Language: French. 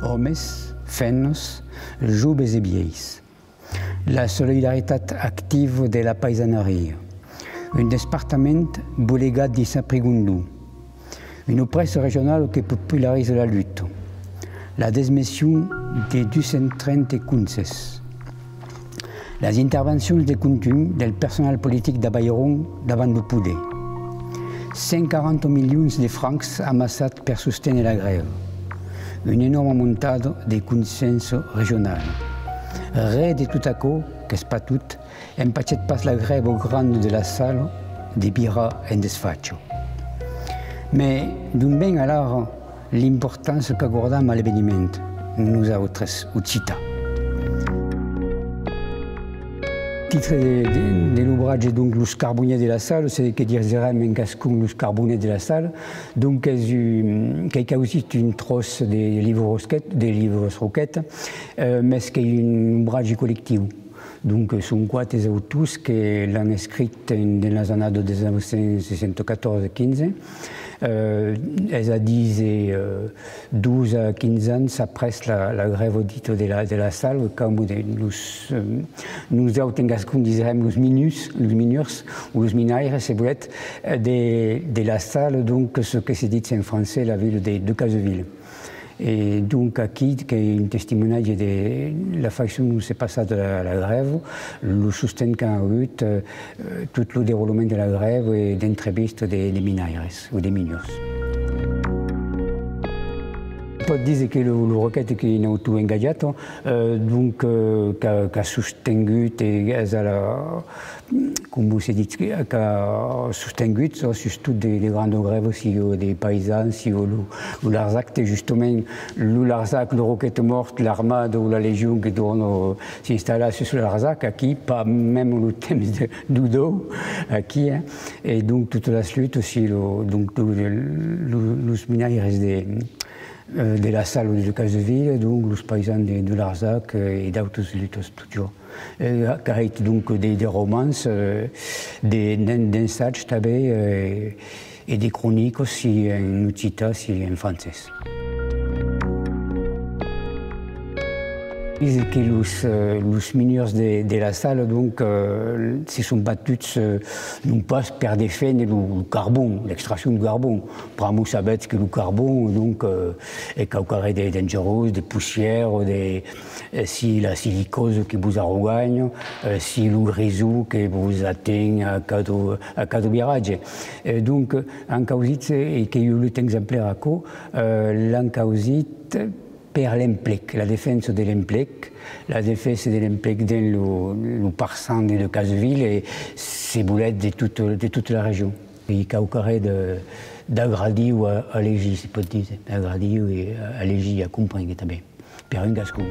homes, femmes, joves et vieilles. La solidaritat active de la paisanaria. Un département bolegat de Saint-Prigundu. Une presse régionale qui popularise la lutte. La desmission de 230 cunces. Les interventions de contenu del personnel politique de Bayron davant le poder. 140 millions de francs amassats per soutenir la grève. Une énorme montée de consens régional. Rien de tout à coup, qu'est-ce pas tout, empachet pas la grève au grand de la salle de bira en desfacho. Mais d'un bien alors l'importance qu'accordam à l'événement, nous autres, Ucita. Le titre de l'ouvrage est donc «Los carbonniers de la salle», c'est que dire en cascun «Los carbonniers de la salle». Donc, il y a aussi une trosse des livres roquettes, mais c'est un ouvrage collectif. Donc, ce sont quatre auteurs qui l'ont écrit dans les années de 1974-15. Elles a 12 à 15 ans après la grève audite de la salle, comme nous avons les mineurs ou les minaires, c'est boulet, de la salle, donc ce que c'est dit en français, la ville de Caseville. Et donc, ici, qui est un témoignage de la façon dont s'est passée la grève, le soutien qu'a eu, tout le déroulement de la grève et d'entrevistes des minaires ou des mineurs. On peut dire que le requête qui est tout engagé, donc qu'a soutenu et comme vous dit, qu'a soutenu surtout des grandes grèves, si des paysans, si l'Arzac, justement, l'Arzac, le roquette morte, l'armade ou la légion qui doit s'installer sur l'Arzac, qui pas même le thème d'Udo, qui, et donc toute la lutte aussi, donc les minaires de la salle de Caseville, donc les paysans de l'Arzac et d'autres luttes toujours. Car il y a donc des romances, des ensaims et des chroniques aussi en Ucita, aussi en français. Que les mineurs de la salle donc, se sont battus non pas per défendre le carbone, l'extraction du carbone. Pramo savait que le carbone donc, est causé des dangereux, des poussières, si la silicose qui vous arrogagne, si le réseau qui vous atteint à cas de virage. Donc, en causite, et qu'il y a eu l'exemplaire à quoi, l'encausite, per l'Emplec, la défense de l'Emplec, la défense de l'Emplec dans le parcent de Caseville et ces boulettes de toute la région. Il y a au carré d'Agradi ou à Légy, c'est peut dire, Agradi et à Légy, à comprendre, per un gascon.